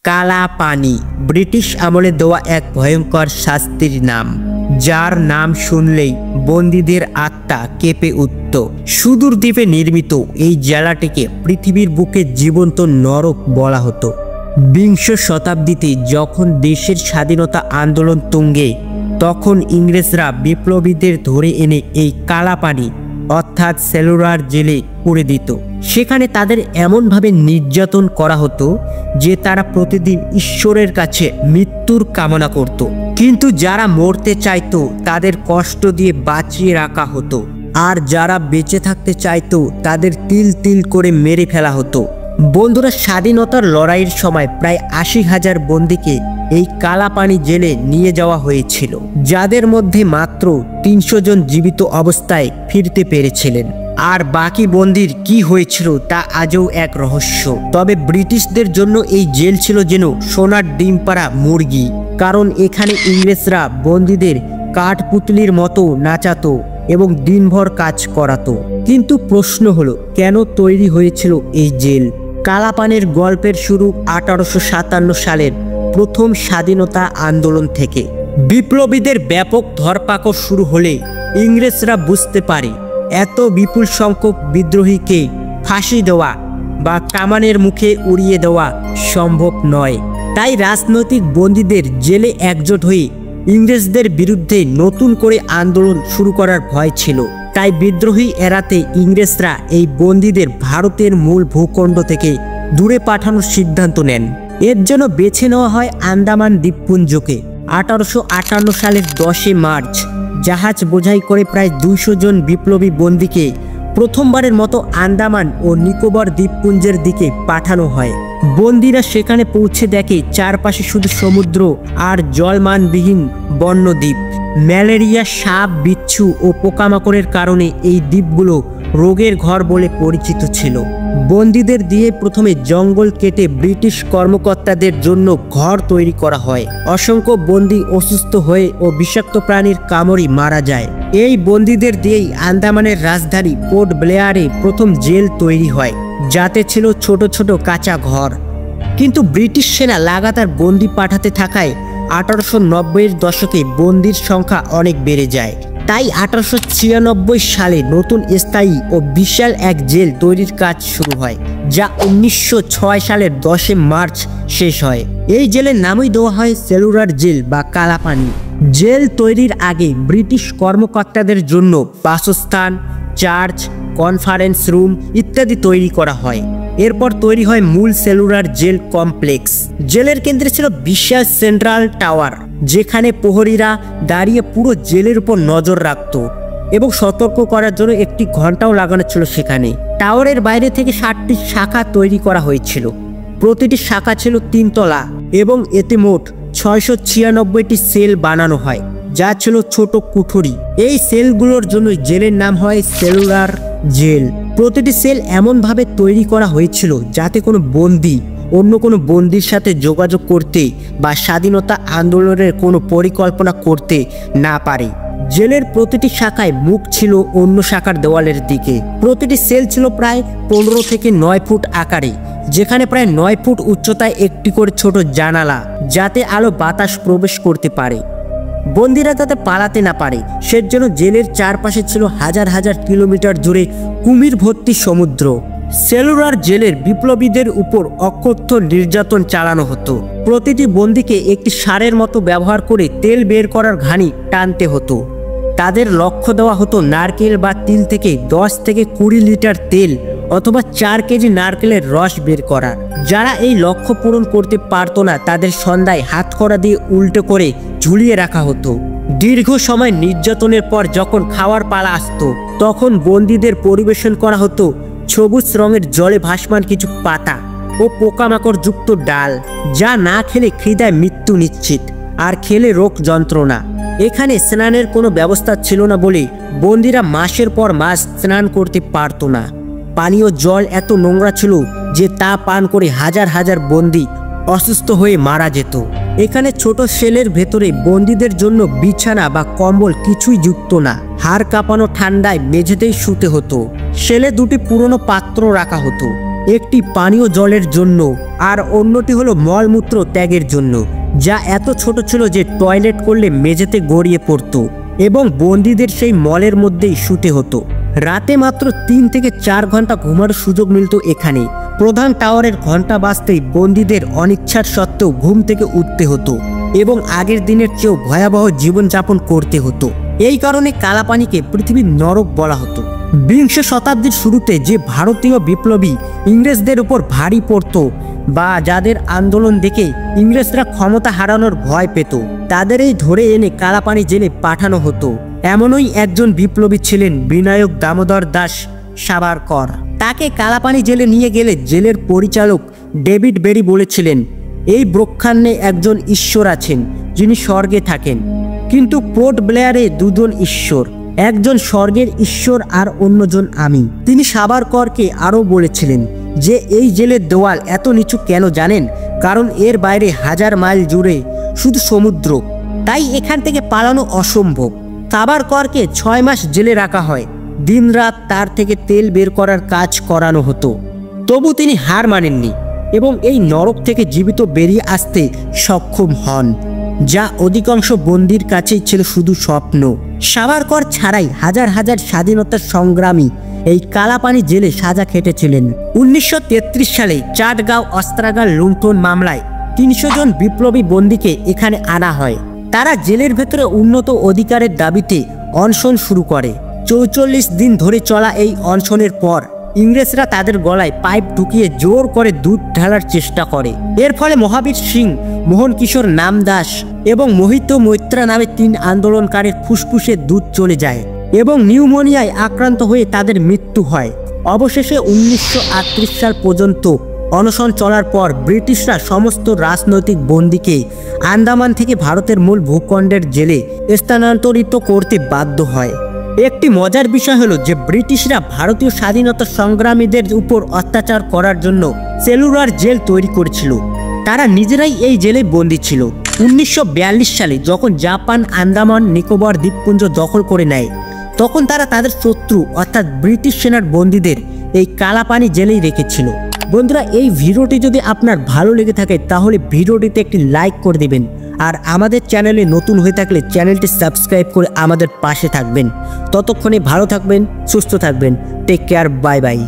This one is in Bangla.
কালা পানি ব্রিটিশ আমলে দেওয়া এক ভয়ঙ্কর শাস্তির নাম, যার নাম শুনলেই বন্দীদের আত্মা কেঁপে উঠত। সুদূর দ্বীপে নির্মিত এই জেলাটিকে পৃথিবীর বুকে জীবন্ত নরক বলা হতো। বিংশ শতাব্দীতে যখন দেশের স্বাধীনতা আন্দোলন তুঙ্গে, তখন ইংরেজরা বিপ্লবীদের ধরে এনে এই কালা পানি অর্থাৎ সেলুলার জেলে পুরে দিত। সেখানে তাদের এমনভাবে নির্যাতন করা হতো যে তারা প্রতিদিন ঈশ্বরের কাছে মৃত্যুর কামনা করত, কিন্তু যারা মরতে চাইতো তাদের কষ্ট দিয়ে বাঁচিয়ে রাখা হতো, আর যারা বেঁচে থাকতে চাইতো তাদের তিল তিল করে মেরে ফেলা হতো। বন্ধুরা, স্বাধীনতার লড়াইয়ের সময় প্রায় ৮০,০০০ বন্দীকে এই কালাপানি জেলে নিয়ে যাওয়া হয়েছিল, যাদের মধ্যে মাত্র ৩০০ জন জীবিত অবস্থায় ফিরতে পেরেছিলেন। আর বাকি বন্দির কি হয়েছিল তা আজও এক রহস্য। তবে ব্রিটিশদের জন্য এই জেল ছিল যেন সোনার ডিম পাড়া মুরগি, কারণ এখানে ইংরেজরা বন্দীদের কাঠপুতলির মতো নাচাতো এবং দিনভর কাজ করাতো। কিন্তু প্রশ্ন হলো, কেন তৈরি হয়েছিল এই জেল? কালাপানির গল্পের শুরু ১৮৫৭ সালের প্রথম স্বাধীনতা আন্দোলন থেকে। বিপ্লবীদের ব্যাপক ধরপাকড় শুরু হলে ইংরেজরা বুঝতে পারে এত বিপুল সংখ্যক বিদ্রোহীকে ফাঁসি দেওয়া বা কামানের মুখে উড়িয়ে দেওয়া সম্ভব নয়। তাই রাজনৈতিক বন্দীদের জেলে একজোট হয়ে ইংরেজদের বিরুদ্ধে নতুন করে আন্দোলন শুরু করার ভয় ছিল। তাই বিদ্রোহী এড়াতে ইংরেজরা এই বন্দীদের ভারতের মূল ভূখণ্ড থেকে দূরে পাঠানোর সিদ্ধান্ত নেন। এর জন্য বেছে নেওয়া হয় আন্দামান দ্বীপপুঞ্জকে। ১৮৫৮ সালের ১০ মার্চ জাহাজ বোঝাই করে প্রায় ২০০ জন বিপ্লবী বন্দীকে প্রথমবারের মতো আন্দামান ও নিকোবর দ্বীপপুঞ্জের দিকে পাঠানো হয়। বন্দীরা সেখানে পৌঁছে দেখে চারপাশে শুধু সমুদ্র আর জলমানবিহীন বন্য দ্বীপ। ম্যালেরিয়া, সাপ, বিচ্ছু ও পোকামাকড়ের কারণে এই দ্বীপগুলো রোগের ঘর বলে পরিচিত ছিল। বন্দীদের দিয়ে প্রথমে জঙ্গল কেটে ব্রিটিশ কর্মকর্তাদের জন্য ঘর তৈরি করা হয়। অসংখ্য বন্দী অসুস্থ হয়ে ও বিষাক্ত প্রাণীর কামড়ে মারা যায়। এই বন্দীদের দিয়েই আন্দামানের রাজধানী পোর্ট ব্লেয়ারে প্রথম জেল তৈরি হয়, যাতে ছিল ছোট ছোট কাঁচা ঘর। কিন্তু ব্রিটিশ সেনা লাগাতার বন্দী পাঠাতে থাকায় ১৮৯০-এর দশকে বন্দির সংখ্যা অনেক বেড়ে যায়। তাই ১৮৯৬ সালে নতুন স্থায়ী ও বিশাল এক জেল তৈরির কাজ শুরু হয়, যা ১৯০৬ সালের ১০ মার্চ শেষ হয়। এই জেলের নামই দেওয়া হয় সেলুলার জেল বা কালাপানি। জেল তৈরির আগে ব্রিটিশ কর্মকর্তাদের জন্য বাসস্থান, চার্চ, কনফারেন্স রুম ইত্যাদি তৈরি করা হয়। এরপর তৈরি হয় মূল সেলুলার জেল কমপ্লেক্স। জেলের কেন্দ্রে ছিল বিশাল সেন্ট্রাল টাওয়ার, যেখানে প্রহরীরা দাঁড়িয়ে পুরো জেলের উপর নজর রাখত এবং সতর্ক করার জন্য একটি ঘন্টাও লাগানো ছিল সেখানে। টাওয়ারের বাইরে থেকে ৭টি শাখা তৈরি করা হয়েছিল। প্রতিটি শাখা ছিল ৩ তলা এবং এতে মোট ৬৯৬টি সেল বানানো হয়, যা ছিল ছোট কুঠুরি। এই সেলগুলোর জন্য জেলের নাম হয় সেলুলার জেল। প্রতিটি সেল এমনভাবে তৈরি করা হয়েছিল যাতে কোনো বন্দী অন্য কোনো বন্দির সাথে যোগাযোগ করতে বা স্বাধীনতা আন্দোলনের কোনো পরিকল্পনা করতে না পারে। জেলের প্রতিটি শাখায় মুখ ছিল অন্য শাখার দেওয়ালের দিকে। প্রতিটি সেল ছিল প্রায় ১৫ থেকে ৯ ফুট আকারে, যেখানে প্রায় ৯ ফুট উচ্চতায় একটি করে ছোট জানালা, যাতে আলো বাতাস প্রবেশ করতে পারে, বন্দীরা যাতে পালাতে না পারে। সেজন্য জেলের চারপাশে ছিল হাজার হাজার কিলোমিটার জুড়ে কুমির ভর্তি সমুদ্র। সেলুলার জেলের বিপ্লবীদের উপর অকথ্য নির্যাতন চালানো হতো। প্রতিটি বন্দীকে একটি ষাঁড়ের মতো ব্যবহার করে তেল বের করার ঘানি টানতে হতো। তাদের লক্ষ্য দেওয়া হতো নারকেল বা তিল থেকে ১০ থেকে ২০ লিটার তেল অথবা ৪ কেজি নারকেলের রস বের করা। যারা এই লক্ষ্য পূরণ করতে পারত না, তাদের সন্ধ্যায় হাতকড়া দিয়ে উল্টো করে ঝুলিয়ে রাখা হতো। দীর্ঘ সময় নির্যাতনের পর যখন খাওয়ার পালা আসতো, তখন বন্দীদের পরিবেশন করা হতো সবুজ রঙের জলে ভাসমান কিছু পাতা ও পোকামাকড় যুক্ত ডাল, যা না খেলে খিদায় মৃত্যু নিশ্চিত, আর খেলে রোগ যন্ত্রণা। এখানে স্নানের কোনো ব্যবস্থা ছিল না বলে বন্দীরা মাসের পর মাস স্নান করতে পারত না। পানীয় জল এত নোংরা ছিল যে তা পান করে হাজার হাজার বন্দী অসুস্থ হয়ে মারা যেত। এখানে ছোট সেলের ভেতরে বন্দীদের জন্য বিছানা বা কম্বল কিছুই যুক্ত না। হাড় কাঁপানো ঠান্ডায় মেঝেতেই শুতে হতো। সেলে দুটি পুরনো পাত্র রাখা হতো, একটি পানীয় জলের জন্য আর অন্যটি হলো মলমূত্র ত্যাগের জন্য, যা এত ছোট ছিল যে টয়লেট করলে মেঝেতে গড়িয়ে পড়তো এবং বন্দীদের সেই মলের মধ্যেই শুতে হতো। রাতে মাত্র 3 থেকে 4 ঘন্টা ঘুমানোর সুযোগ মিলত এখানে। প্রধান টাওয়ারের ঘন্টা বাজতেই বন্দীদের অনিচ্ছার সত্ত্বেও ঘুম থেকে উঠতে হতো এবং আগের দিনের চেয়েও ভয়াবহ জীবনযাপন করতে হতো। এই কারণে কালাপানিকে পৃথিবীর নরক বলা হতো। বিংশ শতাব্দীর শুরুতে যে ভারতীয় বিপ্লবী ইংরেজদের উপর ভারী পড়ত বা যাদের আন্দোলন দেখে ইংরেজরা ক্ষমতা হারানোর ভয় পেত, তাদেরই ধরে এনে কালাপানি জেলে পাঠানো হতো। এমনই একজন বিপ্লবী ছিলেন বিনায়ক দামোদর দাস সাভারকর। তাকে কালাপানি জেলে নিয়ে গেলে জেলের পরিচালক ডেভিড বেরি বলেছিলেন, এই ব্রহ্মাণ্ডে একজন ঈশ্বর আছেন যিনি স্বর্গে থাকেন, কিন্তু পোর্ট ব্লেয়ারে দুজন ঈশ্বর, একজন স্বর্গের ঈশ্বর আর অন্যজন আমি। তিনি সাভারকরকে আরও বলেছিলেন যে এই জেলের দেওয়াল এত নিচু কেন জানেন? কারণ এর বাইরে 1000 মাইল জুড়ে শুধু সমুদ্র, তাই এখান থেকে পালানো অসম্ভব। সাভারকরকে 6 মাস জেলে রাখা হয়। দিনরাত তার থেকে তেল বের করার কাজ করানো হতো, তবু তিনি হার মানেননি এবং এই নরক থেকে জীবিত বেরিয়ে আসতে সক্ষম হন, যা অধিকাংশ বন্দীর কাছেই ছিল শুধু স্বপ্ন। সাভারকর ছাড়াই হাজার হাজার স্বাধীনতা সংগ্রামী এই কালাপানি জেলে সাজা খেটেছিলেন। 1933 সালে চাটগাঁও অস্ত্রাগার লুণ্ঠন মামলায় 300 জন বিপ্লবী বন্দীকে এখানে আনা হয়। তারা জেলের ভেতরে উন্নত অধিকারের দাবিতে অনশন শুরু করে। 44 দিন ধরে চলা এই অনশনের পর ইংরেজরা তাদের গলায় পাইপ ঢুকিয়ে জোর করে দুধ ঢালার চেষ্টা করে। এর ফলে মহাবীর সিং, মোহন কিশোর নামদাস এবং মোহিত মৈত্রা নামে 3 আন্দোলনকারীর ফুসফুসে দুধ চলে যায় এবং নিউমোনিয়ায় আক্রান্ত হয়ে তাদের মৃত্যু হয়। অবশেষে 1938 সাল পর্যন্ত অনশন চলার পর ব্রিটিশরা সমস্ত রাজনৈতিক বন্দীকে আন্দামান থেকে ভারতের মূল ভূখণ্ডের জেলে স্থানান্তরিত করতে বাধ্য হয়। একটি মজার বিষয় হলো যে ব্রিটিশরা ভারতীয় স্বাধীনতা সংগ্রামীদের উপর অত্যাচার করার জন্য সেলুলার জেল তৈরি করেছিল। তারা নিজেরাই এই জেলে বন্দী ছিল। 1942 সালে যখন জাপান আন্দামান নিকোবর দ্বীপপুঞ্জ দখল করে নেয়, তখন তারা তাদের শত্রু অর্থাৎ ব্রিটিশ সেনার বন্দীদের এই কালাপানি জেলেই রেখেছিল। বন্ধুরা, এই ভিডিওটি যদি আপনার ভালো লেগে থাকে তাহলে ভিডিওটিতে একটি লাইক করে দিবেন, আর আমাদের চ্যানেলে নতুন হয়ে থাকলে চ্যানেলটি সাবস্ক্রাইব করে আমাদের পাশে থাকবেন। ততক্ষণে ভালো থাকবেন, সুস্থ থাকবেন। Take care, bye by.